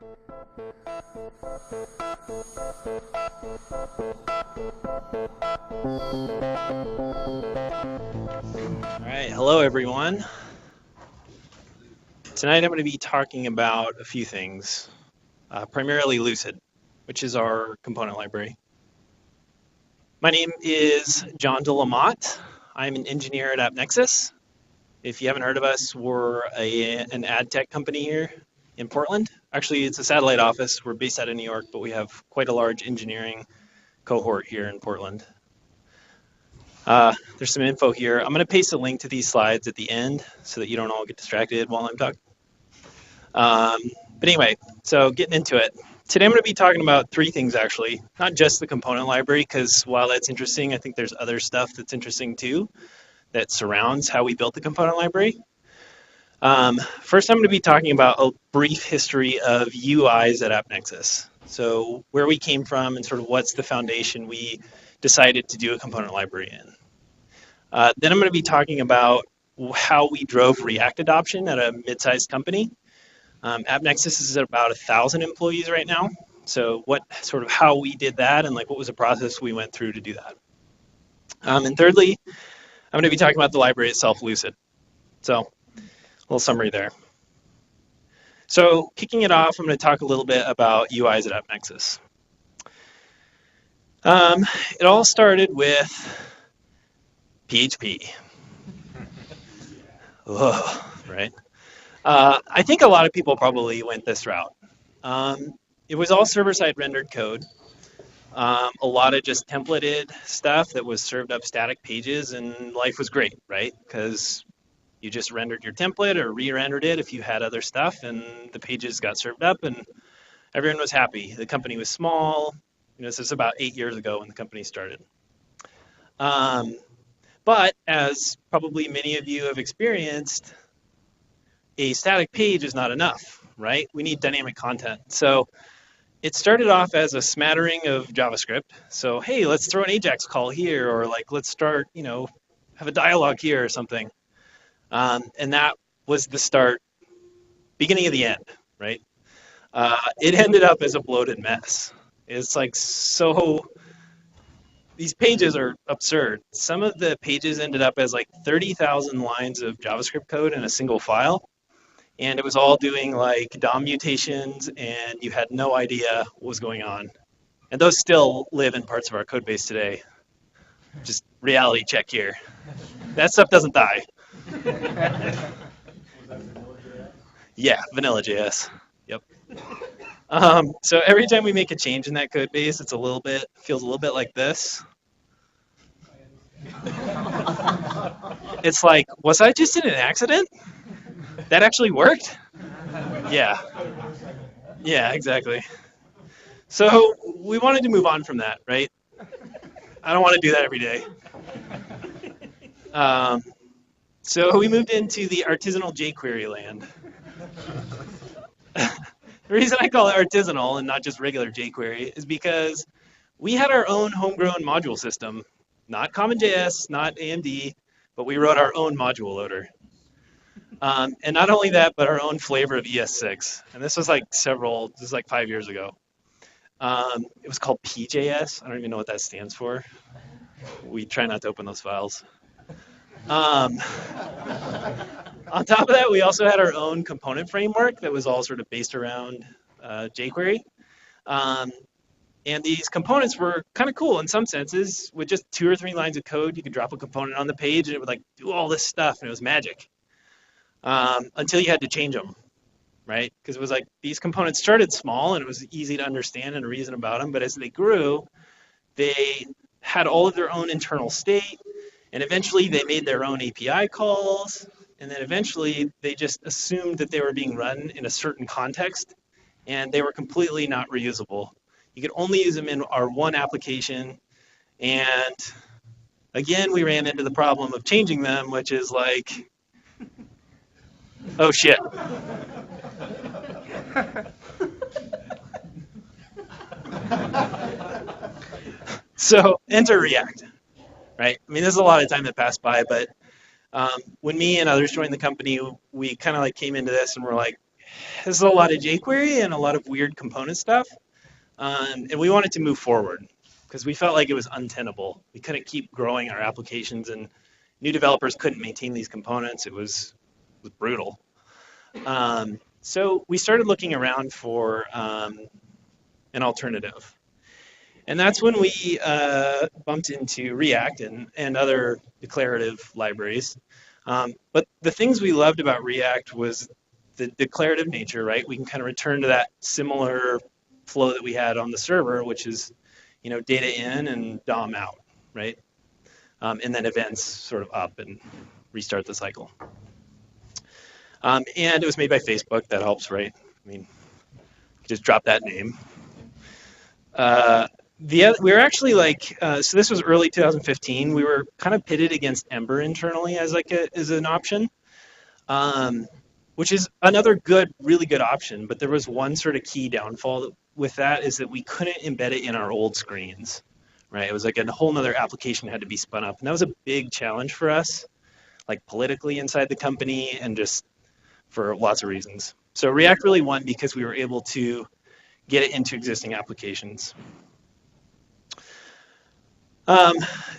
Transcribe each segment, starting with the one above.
right, hello everyone. Tonight I'm going to be talking about a few things, primarily Lucid, which is our component library. My name is John de la Motte. I'm an engineer at appnexus. If you haven't heard of us, we're an ad tech company here in Portland. Actually, it's a satellite office. We're based out of New York, but we have quite a large engineering cohort here in Portland. There's some info here. I'm going to paste a link to these slides at the end so that you don't all get distracted while I'm talking. But anyway, so getting into it. Today I'm going to be talking about three things actually, not just the component library, because while that's interesting, I think there's other stuff that's interesting too that surrounds how we built the component library. First, I'm going to be talking about a brief history of UIs at appnexus. So where we came from and sort of what's the foundation we decided to do a component library in. Then I'm going to be talking about how we drove React adoption at a mid-sized company. appnexus is at about 1,000 employees right now. So how we did that and like what was the process we went through to do that. And thirdly, I'm going to be talking about the library itself, Lucid. So a little summary there. So kicking it off, I'm going to talk a little bit about UIs at appnexus. It all started with PHP. Ugh, right? I think a lot of people probably went this route. It was all server-side rendered code. A lot of just templated stuff that was served up static pages, and life was great, right? Because you just rendered your template or re-rendered it if you had other stuff, and the pages got served up, and everyone was happy. The company was small. This is about 8 years ago when the company started. But as probably many of you have experienced, a static page is not enough, right? We need dynamic content. So it started off as a smattering of JavaScript. So, hey, let's throw an AJAX call here, or like, let's start, have a dialogue here or something. And that was the start, beginning of the end, right? It ended up as a bloated mess. It's like, so these pages are absurd. Some of the pages ended up as like 30,000 lines of JavaScript code in a single file. And it was all doing like DOM mutations, and you had no idea what was going on. And those still live in parts of our code base today. Just reality check here. That stuff doesn't die. Yeah, Vanilla.js. Yep. So every time we make a change in that code base, feels a little bit like this. It's like, was I just in an accident? That actually worked? Yeah. Yeah, exactly. So we wanted to move on from that, right? I don't want to do that every day. So we moved into the artisanal jQuery land. The reason I call it artisanal and not just regular jQuery is because we had our own homegrown module system, not CommonJS, not AMD, but we wrote our own module loader. And not only that, but our own flavor of ES6. And this was like 5 years ago. It was called PJS. I don't even know what that stands for. We try not to open those files. On top of that, we also had our own component framework that was all sort of based around jQuery. And these components were kind of cool in some senses. With just 2 or 3 lines of code, you could drop a component on the page and it would like do all this stuff, and it was magic. Until you had to change them, right? Because it was like these components started small and it was easy to understand and reason about them, but as they grew, they had all of their own internal state, and eventually they made their own API calls, and then eventually they just assumed that they were being run in a certain context, and they were completely not reusable. You could only use them in our one application, and again, we ran into the problem of changing them, which is like, oh shit. So enter React, right? I mean, there's a lot of time that passed by, but when me and others joined the company, we kind of like came into this and we're like, has a lot of jQuery and a lot of weird component stuff. And we wanted to move forward because we felt like it was untenable. We couldn't keep growing our applications, and new developers couldn't maintain these components. It was brutal. So we started looking around for an alternative. And that's when we bumped into React and other declarative libraries. But the things we loved about React was the declarative nature, right? We can kind of return to that similar flow that we had on the server, which is, data in and DOM out, right? And then events sort of up and restart the cycle. And it was made by Facebook. That helps, right? I mean, just drop that name. We were actually so this was early 2015. We were kind of pitted against Ember internally as as an option, which is another really good option. But there was one sort of key downfall with that is that we couldn't embed it in our old screens, right? It was like a whole nother application had to be spun up, and that was a big challenge for us, like politically inside the company and just for lots of reasons. So React really won because we were able to get it into existing applications.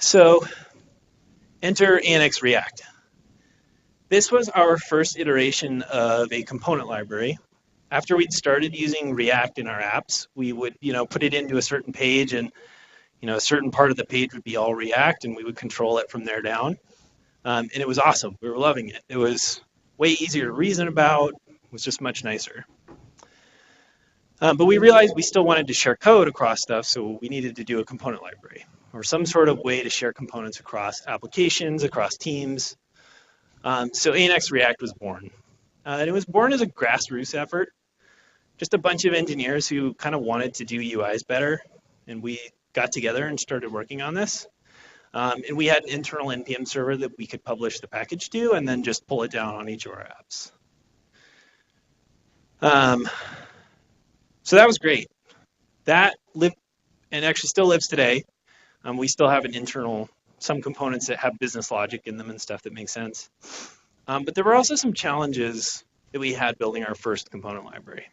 So enter Annex React. This was our first iteration of a component library. After we'd started using React in our apps, we would, put it into a certain page, and, a certain part of the page would be all React, and we would control it from there down. And it was awesome. We were loving it. It was way easier to reason about. It was just much nicer. But we realized we still wanted to share code across stuff, so we needed to do a component library or some sort of way to share components across applications, across teams. So Annex React was born. And it was born as a grassroots effort, just a bunch of engineers who kind of wanted to do UIs better. And we got together and started working on this. And we had an internal NPM server that we could publish the package to and then just pull it down on each of our apps. So that was great. That lived and actually still lives today. We still have some components that have business logic in them and stuff that makes sense. But there were also some challenges that we had building our first component library.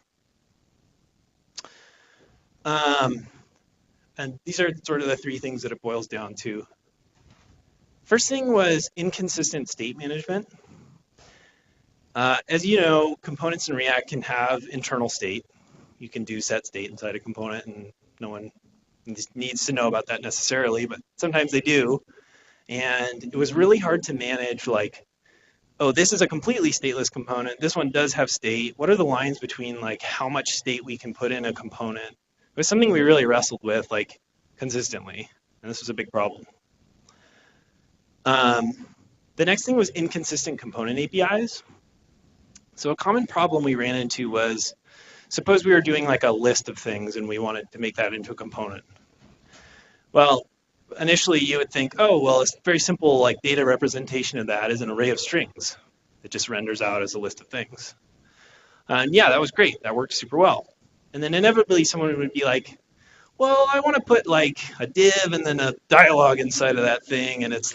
And these are sort of the three things that it boils down to. First thing was inconsistent state management. As you know, components in React can have internal state. You can do set state inside a component, and no one needs to know about that necessarily, but sometimes they do. And it was really hard to manage, oh, this is a completely stateless component. This one does have state. What are the lines between how much state we can put in a component? It was something we really wrestled with consistently, and this was a big problem. The next thing was inconsistent component APIs. So a common problem we ran into was, suppose we were doing a list of things and we wanted to make that into a component. Well, initially you would think, oh, well, it's very simple, data representation of that is an array of strings that just renders out as a list of things. And yeah, that was great. That worked super well. And then inevitably someone would be like, well, I want to put a div and then a dialog inside of that thing. And it's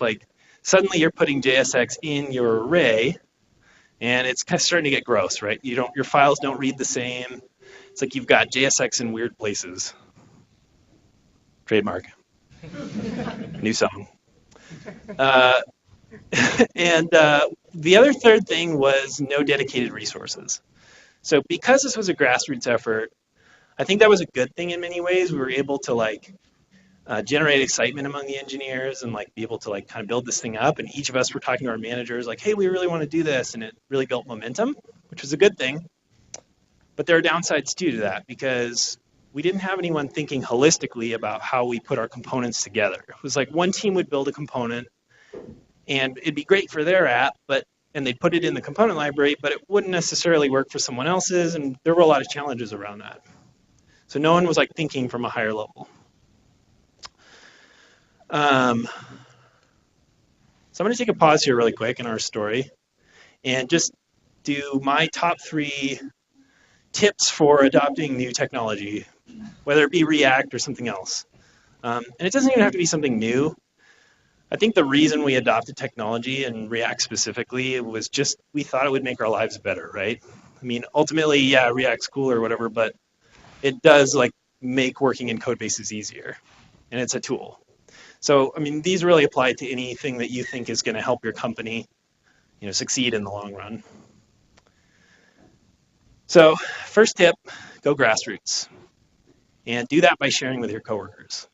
suddenly you're putting JSX in your array, and it's kind of starting to get gross, right? Your files don't read the same. It's like you've got JSX in weird places. Trademark. New song. And the third thing was no dedicated resources. So because this was a grassroots effort, I think that was a good thing in many ways. We were able to generate excitement among the engineers and be able to kind of build this thing up. And each of us were talking to our managers hey, we really want to do this. And it really built momentum, which was a good thing. But there are downsides too to that, because we didn't have anyone thinking holistically about how we put our components together. It was one team would build a component and it'd be great for their app, and they'd put it in the component library, but it wouldn't necessarily work for someone else's. And there were a lot of challenges around that. So no one was thinking from a higher level. So I'm going to take a pause here really quick in our story and just do my top 3 tips for adopting new technology, whether it be React or something else. And it doesn't even have to be something new. I think the reason we adopted technology and React specifically was just we thought it would make our lives better, right? I mean, ultimately, yeah, React's cool or whatever, but it does like make working in code bases easier, and it's a tool. So, I mean, these really apply to anything that you think is going to help your company, succeed in the long run. So, first tip, go grassroots, and do that by sharing with your coworkers.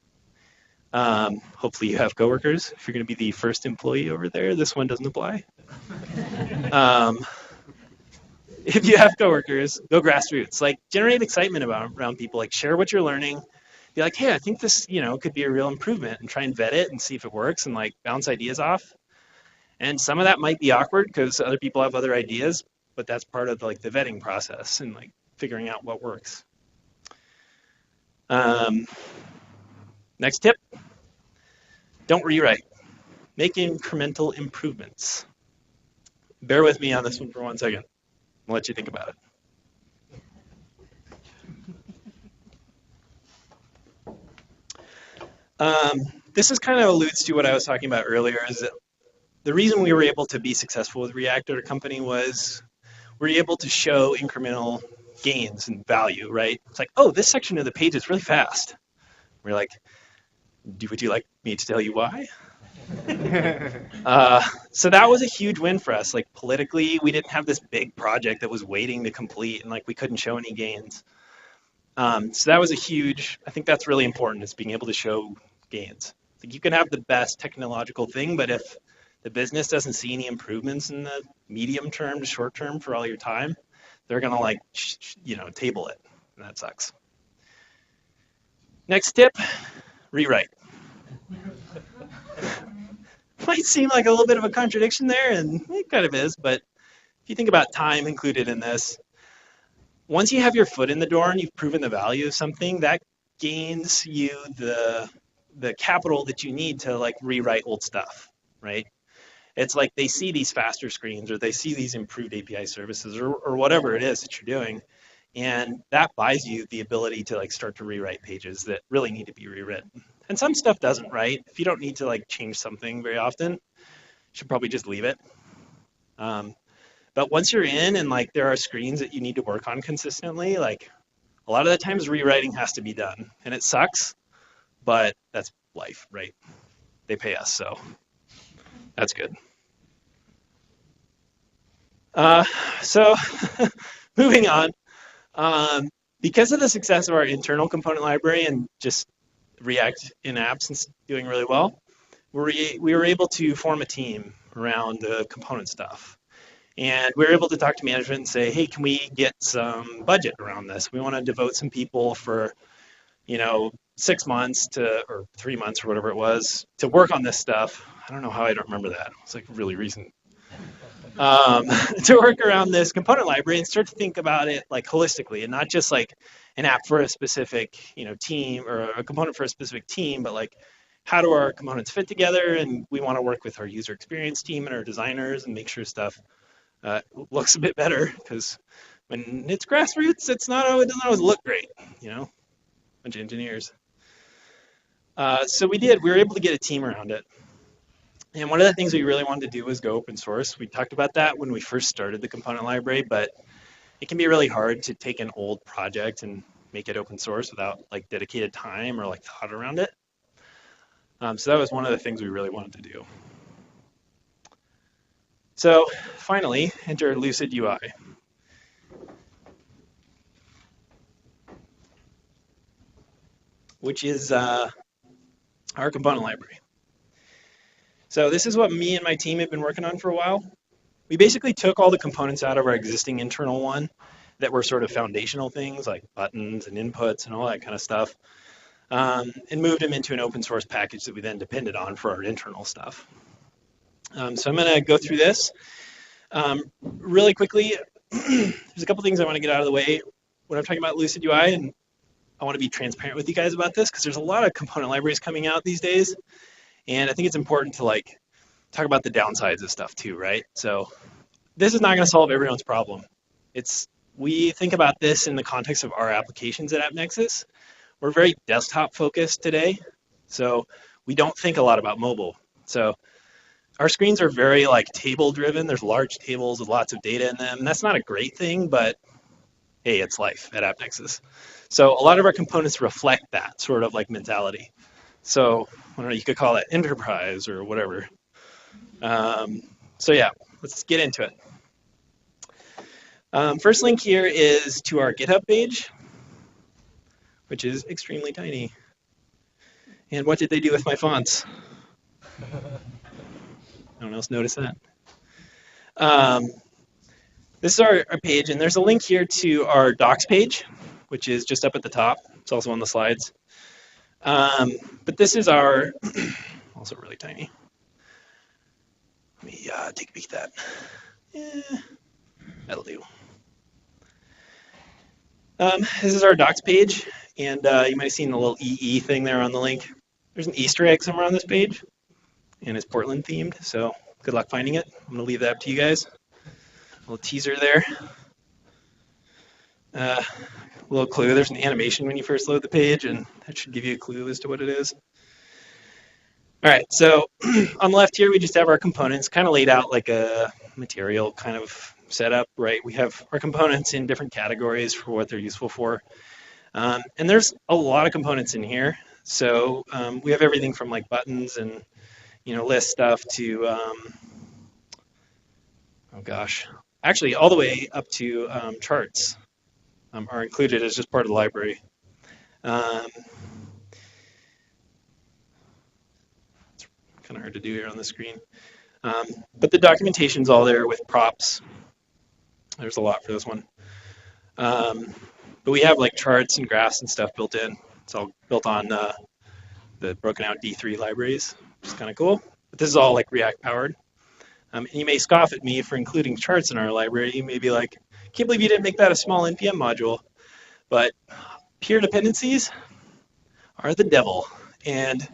Hopefully, you have coworkers. If you're going to be the first employee over there, this one doesn't apply. If you have coworkers, go grassroots. Like, generate excitement around people. Like, share what you're learning. Be like, hey, I think this, could be a real improvement, and try and vet it and see if it works, and like bounce ideas off. And some of that might be awkward because other people have other ideas, but that's part of like the vetting process and like figuring out what works. Next tip: don't rewrite. Make incremental improvements. Bear with me on this one for 1 second. I'll let you think about it. This is kind of alludes to what I was talking about earlier, is that the reason we were able to be successful with React at our company was we were able to show incremental gains and value, right? It's like, oh, this section of the page is really fast. We're like, would you like me to tell you why? So that was a huge win for us. Like politically, we didn't have this big project that was waiting to complete and like we couldn't show any gains. So that was a huge, I think that's really important, is being able to show gains. Like you can have the best technological thing, but if the business doesn't see any improvements in the medium term to short term for all your time, they're gonna like, table it, and that sucks. Next tip, rewrite. Might seem like a little bit of a contradiction there, and it kind of is, but if you think about time included in this, once you have your foot in the door and you've proven the value of something, that gains you the capital that you need to like rewrite old stuff, right? It's like they see these faster screens or they see these improved API services or whatever it is that you're doing, and that buys you the ability to like start to rewrite pages that really need to be rewritten. And some stuff doesn't, right? If you don't need to like change something very often, you should probably just leave it. But once you're in and like there are screens that you need to work on consistently, like a lot of the times rewriting has to be done, and it sucks, but that's life, right? They pay us, so that's good. So moving on, because of the success of our internal component library and just React in apps and doing really well, we were able to form a team around the component stuff. And we were able to talk to management and say, hey, can we get some budget around this? We want to devote some people for, 6 months or 3 months or whatever it was to work on this stuff. I don't know how I don't remember that. It's like really recent. To work around this component library and start to think about it like holistically and not just like an app for a specific, team or a component for a specific team, but like how do our components fit together? And we want to work with our user experience team and our designers and make sure stuff looks a bit better, because when it's grassroots, it doesn't always look great, bunch of engineers. So we were able to get a team around it. And one of the things we really wanted to do was go open source. We talked about that when we first started the component library, but it can be really hard to take an old project and make it open source without like dedicated time or like thought around it. So that was one of the things we really wanted to do. So finally, enter Lucid UI. Which is our component library. So this is what me and my team have been working on for a while. We basically took all the components out of our existing internal one that were sort of foundational things like buttons and inputs and all that kind of stuff, and moved them into an open source package that we then depended on for our internal stuff. So I'm going to go through this really quickly. There's a couple things I want to get out of the way when I'm talking about Lucid UI, and I want to be transparent with you guys about this because there's a lot of component libraries coming out these days, and I think it's important to like talk about the downsides of stuff too, right? So this is not going to solve everyone's problem. We think about this in the context of our applications at appnexus. We're very desktop focused today, so we don't think a lot about mobile. So our screens are very like table driven. There's large tables with lots of data in them. And that's not a great thing, but hey, it's life at appnexus. So a lot of our components reflect that sort of like mentality. So I don't know, you could call it enterprise or whatever. So yeah, let's get into it. First link here is to our GitHub page, which is extremely tiny. And what did they do with my fonts? Anyone else notice that? This is our page, and there's a link here to our docs page, which is just up at the top. It's also on the slides. But this is our, also really tiny. Let me take a peek at that. Yeah, that'll do. This is our docs page, and you might have seen the little EE thing there on the link. There's an Easter egg somewhere on this page, and it's Portland themed, so good luck finding it. I'm going to leave that up to you guys. A little teaser there. A little clue, there's an animation when you first load the page, and that should give you a clue as to what it is. All right, so on the left here, we just have our components kind of laid out like a material kind of setup, right? We have our components in different categories for what they're useful for. And there's a lot of components in here. So we have everything from like buttons and, list stuff to, oh gosh, actually all the way up to charts are included as just part of the library. It's kind of hard to do here on the screen. But the documentation's all there with props. There's a lot for this one. But we have like charts and graphs and stuff built in. It's all built on the broken out D3 libraries, which is kind of cool. But this is all like React powered. And you may scoff at me for including charts in our library. You may be like, can't believe you didn't make that a small NPM module. But peer dependencies are the devil. And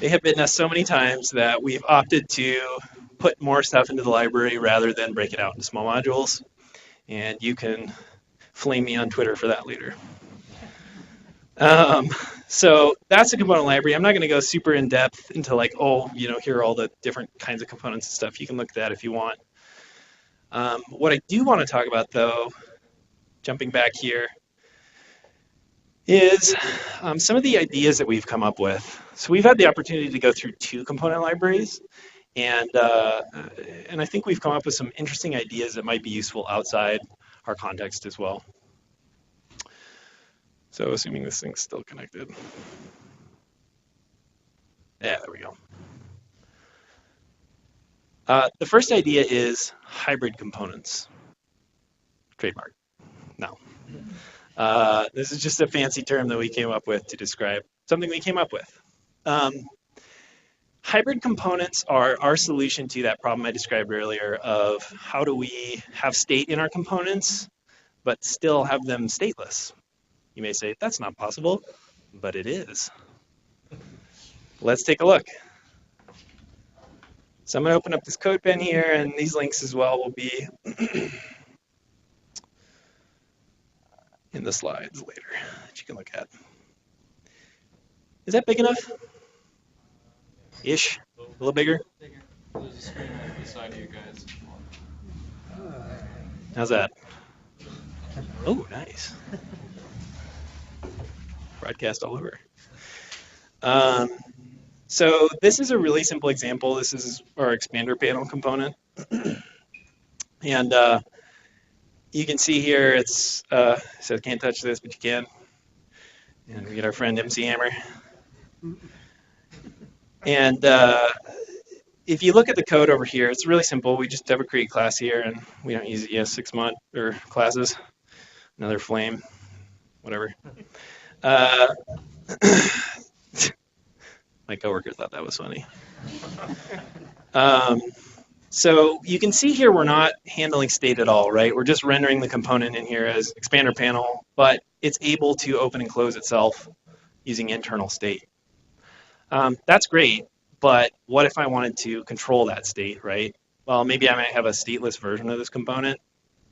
they have bitten us so many times that we've opted to put more stuff into the library rather than break it out into small modules. And you can flame me on Twitter for that later. So that's the component library. I'm not going to go super in depth into like, here are all the different kinds of components and stuff. You can look at that if you want. What I do want to talk about, though, jumping back here, is some of the ideas that we've come up with. So we've had the opportunity to go through 2 component libraries, and I think we've come up with some interesting ideas that might be useful outside our context as well. So assuming this thing's still connected. Yeah, there we go. The first idea is hybrid components. Trademark. No. This is just a fancy term that we came up with to describe something we came up with. Hybrid components are our solution to that problem I described earlier of how do we have state in our components, but still have them stateless. You may say, that's not possible, but it is. Let's take a look. So I'm going to open up this CodePen here, and these links as well will be in the slides later that you can look at. Is that big enough? Ish? A little bigger? There's a screen right beside you guys. How's that? Oh, nice. Broadcast all over. So this is a really simple example. This is our expander panel component. And you can see here it says can't touch this, but you can. And we get our friend MC Hammer. And if you look at the code over here, it's really simple. We just have a create class here, and we don't use ES6 mod or classes. Another flame, whatever. My coworker thought that was funny. So you can see here we're not handling state at all, right? We're just rendering the component in here as expander panel, but it's able to open and close itself using internal state. That's great, but what if I wanted to control that state, right? Well, maybe I might have a stateless version of this component,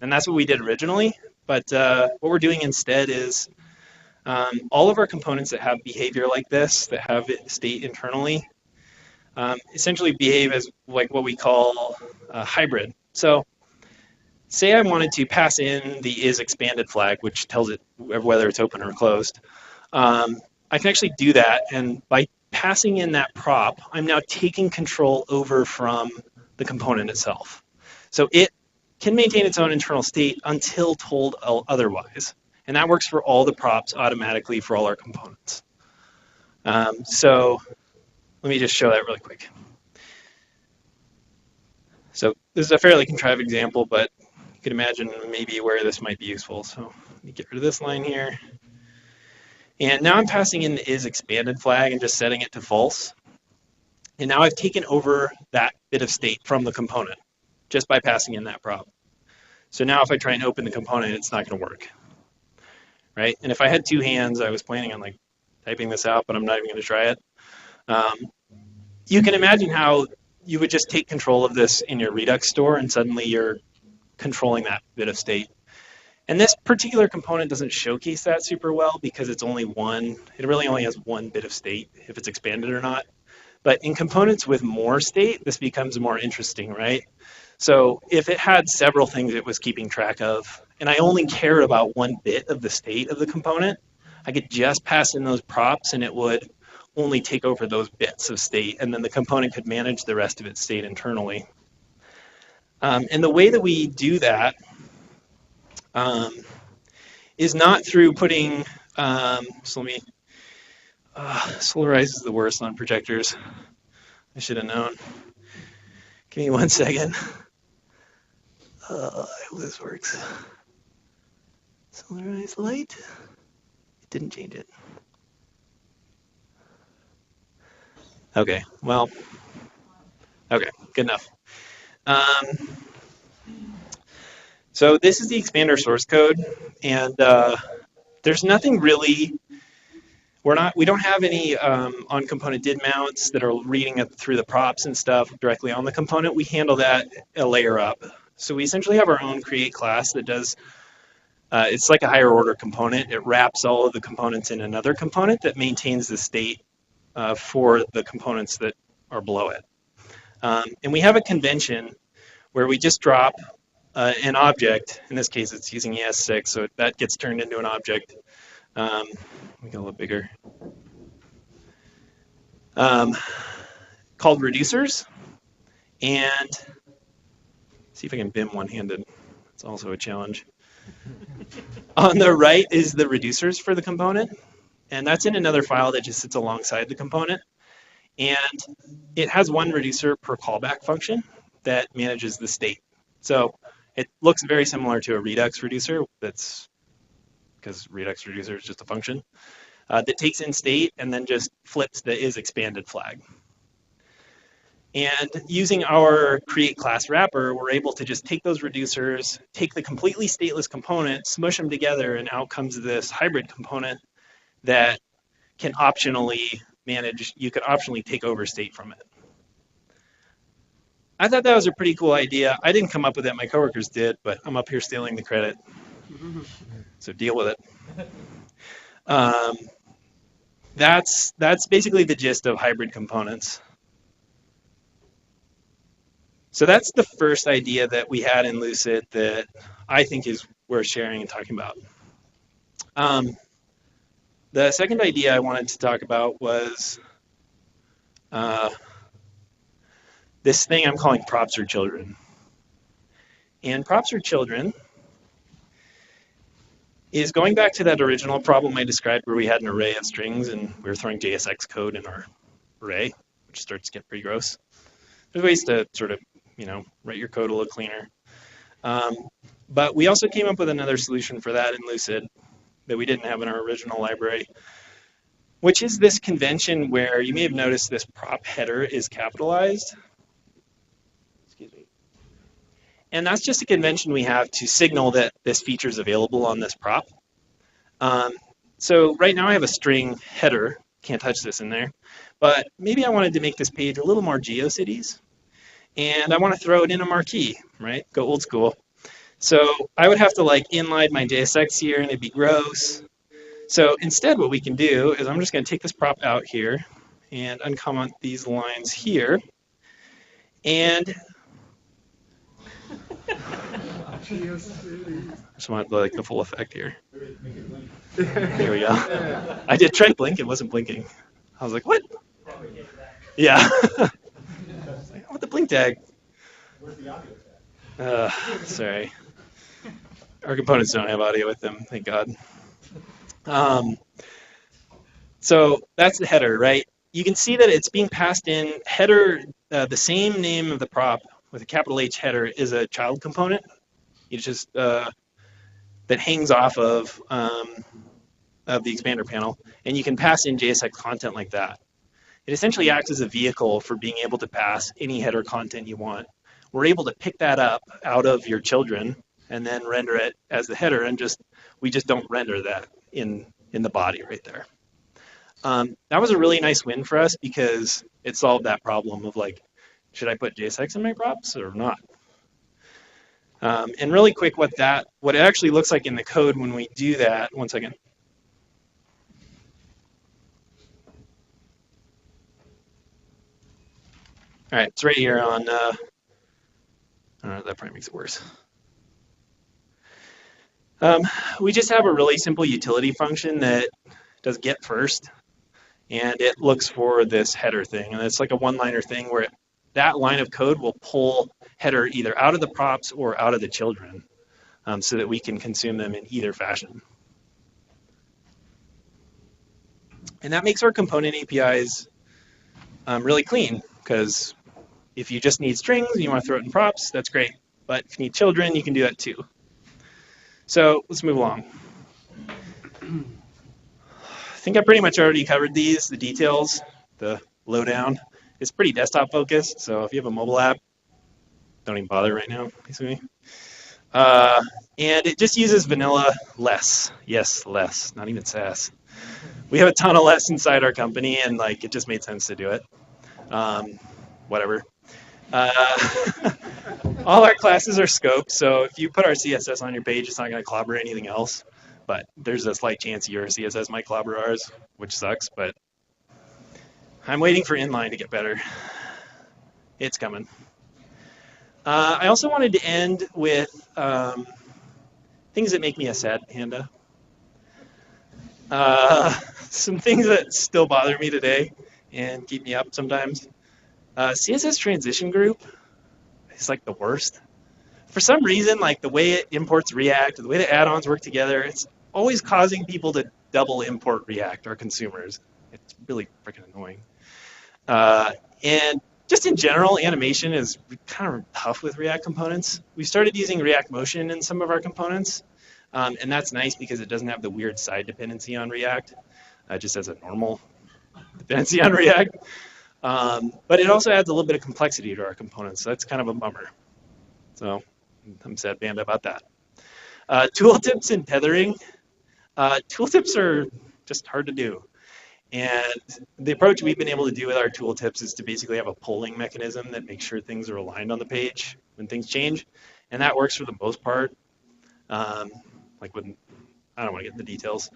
and that's what we did originally, but what we're doing instead is all of our components that have behavior like this, that have state internally, essentially behave as like what we call a hybrid. So say I wanted to pass in the isExpanded flag, which tells it whether it's open or closed. I can actually do that, and by passing in that prop, I'm now taking control over from the component itself. So it can maintain its own internal state until told otherwise. And that works for all the props automatically for all our components. So let me just show that really quick. So this is a fairly contrived example, but you can imagine maybe where this might be useful. So let me get rid of this line here. And now I'm passing in the isExpanded flag and just setting it to false. And now I've taken over that bit of state from the component just by passing in that prop. So now if I try and open the component, it's not going to work, right? And if I had two hands, I was planning on like typing this out, but I'm not even going to try it. You can imagine how you would just take control of this in your Redux store, and suddenly you're controlling that bit of state. And this particular component doesn't showcase that super well because it's only one. It really only has one bit of state, if it's expanded or not. But in components with more state, this becomes more interesting, right? So if it had several things it was keeping track of, and I only cared about one bit of the state of the component, I could just pass in those props and it would only take over those bits of state, and then the component could manage the rest of its state internally. And the way that we do that is not through putting, so let me, Solarize is the worst on projectors. I should have known. Give me 1 second. I hope this works. Solarize light. It didn't change it. Okay, well, okay, good enough. So this is the expander source code, and there's nothing really. We don't have any on component did mounts that are reading it through the props and stuff directly on the component. We handle that a layer up. So we essentially have our own create class that does. It's like a higher order component. It wraps all of the components in another component that maintains the state for the components that are below it. And we have a convention where we just drop an object. In this case, it's using ES6, so that gets turned into an object. Let me get a little bigger. Called reducers. And see if I can BIM one-handed. It's also a challenge. On the right is the reducers for the component. And that's in another file that just sits alongside the component. And it has one reducer per callback function that manages the state. So it looks very similar to a Redux reducer. That's because Redux reducer is just a function that takes in state and then just flips the isExpanded flag. And using our create class wrapper, we're able to just take those reducers, take the completely stateless component, smush them together, and out comes this hybrid component that can optionally manage, you can optionally take over state from it. I thought that was a pretty cool idea. I didn't come up with it, my coworkers did, but I'm up here stealing the credit. So deal with it. That's basically the gist of hybrid components. So that's the first idea that we had in Lucid that I think is worth sharing and talking about. The second idea I wanted to talk about was this thing I'm calling props or children. And props or children is going back to that original problem I described where we had an array of strings and we were throwing JSX code in our array, which starts to get pretty gross. There's ways to sort of, write your code a little cleaner. But we also came up with another solution for that in Lucid that we didn't have in our original library, which is this convention where you may have noticed this prop header is capitalized. Excuse me. And that's just a convention we have to signal that this feature is available on this prop. So right now I have a string header. Can't touch this in there. But maybe I wanted to make this page a little more GeoCities. And I want to throw it in a marquee, right? Go old school. So I would have to inline my JSX here and it'd be gross. So instead what we can do is I'm just going to take this prop out here and uncomment these lines here. And I just want like the full effect here. Here we go. I did try to blink, it wasn't blinking. I was like, what? Yeah. I want the blink tag. Sorry. Our components don't have audio with them, thank God. So that's the header, right? You can see that it's being passed in header, the same name of the prop with a capital H header is a child component. It's just that hangs off of the expander panel, and you can pass in JSX content like that. It essentially acts as a vehicle for being able to pass any header content you want. We're able to pick that up out of your children and then render it as the header, and we just don't render that in the body right there. That was a really nice win for us because it solved that problem of like, should I put JSX in my props or not? And really quick, what it actually looks like in the code when we do that. One second. All right, it's right here on. I don't know, that probably makes it worse. We just have a really simple utility function that does get first, and it looks for this header thing, and it's like a one-liner thing where that line of code will pull header either out of the props or out of the children, so that we can consume them in either fashion. And that makes our component APIs really clean, because if you just need strings and you want to throw it in props, that's great. But if you need children, you can do that too. So let's move along. I think I pretty much already covered the details, the lowdown. It's pretty desktop focused, so if you have a mobile app, don't even bother right now, basically. And it just uses vanilla less. Yes, less, not even Sass. We have a ton of less inside our company, and like it just made sense to do it. Whatever. All our classes are scoped, so if you put our CSS on your page, it's not going to clobber anything else. But there's a slight chance your CSS might clobber ours, which sucks, but I'm waiting for inline to get better. It's coming. I also wanted to end with things that make me a sad panda. Some things that still bother me today and keep me up sometimes. CSS transition group is like the worst. For some reason, like the way it imports React, the way the add-ons work together, it's always causing people to double import React, our consumers. It's really freaking annoying. And just in general, animation is kind of tough with React components. We started using React Motion in some of our components, and that's nice because it doesn't have the weird side dependency on React. It just has a normal dependency on React. But it also adds a little bit of complexity to our components, so that's kind of a bummer. So I'm sad panda about that. Tooltips and tethering. Tooltips are just hard to do. And the approach we've been able to do with our tooltips is to basically have a polling mechanism that makes sure things are aligned on the page when things change. And that works for the most part. Like when, I don't want to get into the details.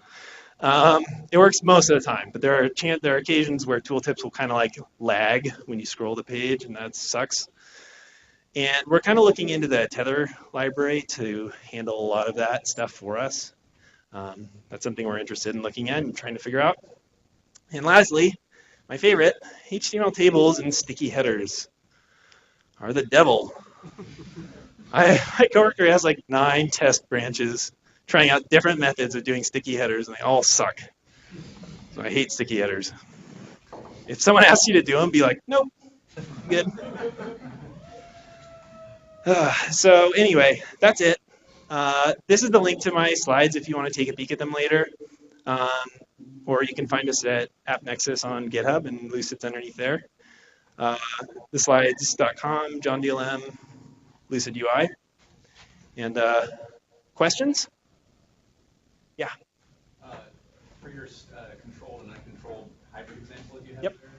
It works most of the time, but there are occasions where tooltips will kind of like lag when you scroll the page, and that sucks. And we're kind of looking into the tether library to handle a lot of that stuff for us. That's something we're interested in looking at and trying to figure out. And lastly, my favorite, HTML tables and sticky headers are the devil. My coworker has like 9 test branches trying out different methods of doing sticky headers, and they all suck. So I hate sticky headers. If someone asks you to do them, be like, nope, good. So anyway, that's it. This is the link to my slides if you want to take a peek at them later. Or you can find us at appnexus on GitHub, and Lucid's underneath there. The slides.com, John DLM, Lucid UI. And questions? Yeah. For your controlled and uncontrolled hybrid example that you have Yep. there,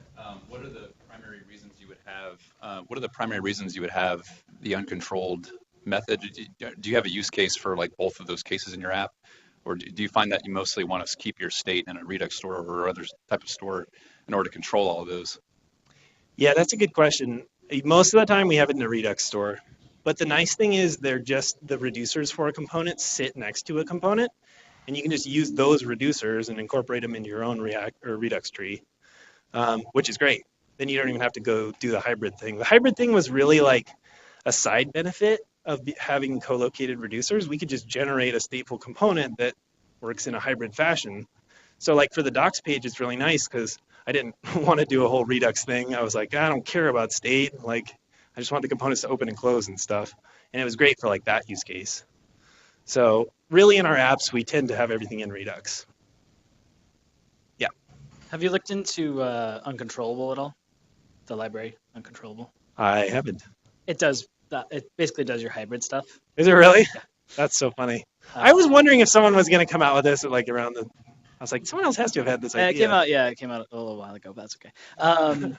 what are the primary reasons you would have? What are the primary reasons you would have the uncontrolled method? Do you have a use case for like both of those cases in your app, or do you find that you mostly want to keep your state in a Redux store or other type of store in order to control all of those? Yeah, that's a good question. Most of the time we have it in a Redux store. But the nice thing is they're just the reducers for a component sit next to a component, and you can just use those reducers and incorporate them into your own React or Redux tree, which is great. Then you don't even have to go do the hybrid thing. The hybrid thing was really like a side benefit of having co-located reducers. We could just generate a stateful component that works in a hybrid fashion. So like for the docs page, it's really nice because I didn't want to do a whole Redux thing. I was like, I don't care about state. Like, I just want the components to open and close and stuff. And it was great for like that use case. So really in our apps, we tend to have everything in Redux. Yeah. Have you looked into Uncontrollable at all? The library, Uncontrollable? I haven't. It does. It basically does your hybrid stuff. Is it really? Yeah. That's so funny. I was wondering if someone was going to come out with this at like around the... I was like, someone else has to have had this idea. It came out a little while ago, but that's okay.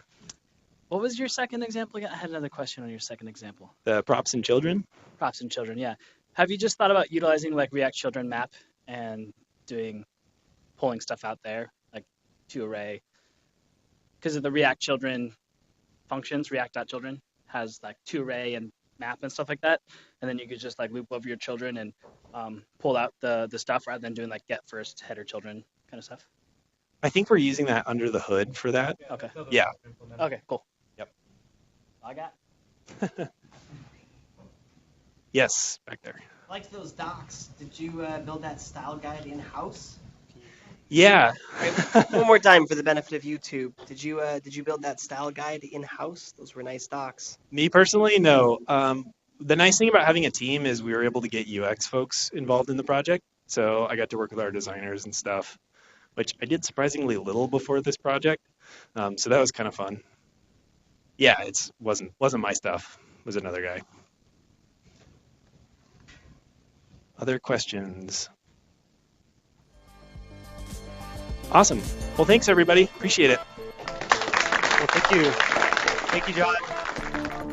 What was your second example again? I had another question on your second example. The props and children? Props and children, yeah. Have you just thought about utilizing like React Children map and pulling stuff out there, like to array? Because of the React Children functions, React.children has like to array and map and stuff like that. And then you could just like loop over your children and pull out the stuff rather than doing like get first header children kind of stuff. I think we're using that under the hood for that. Okay. Yeah. Okay, cool. Yep. I got. Yes, back there. I liked those docs. Did you build that style guide in-house? Yeah. One more time for the benefit of YouTube. Did you build that style guide in-house? Those were nice docs. Me personally, no. The nice thing about having a team is we were able to get UX folks involved in the project. So I got to work with our designers and stuff, which I did surprisingly little before this project. So that was kind of fun. Yeah, it wasn't my stuff. It was another guy. Other questions? Awesome. Well, thanks everybody. Appreciate it. Well, thank you. Thank you, John.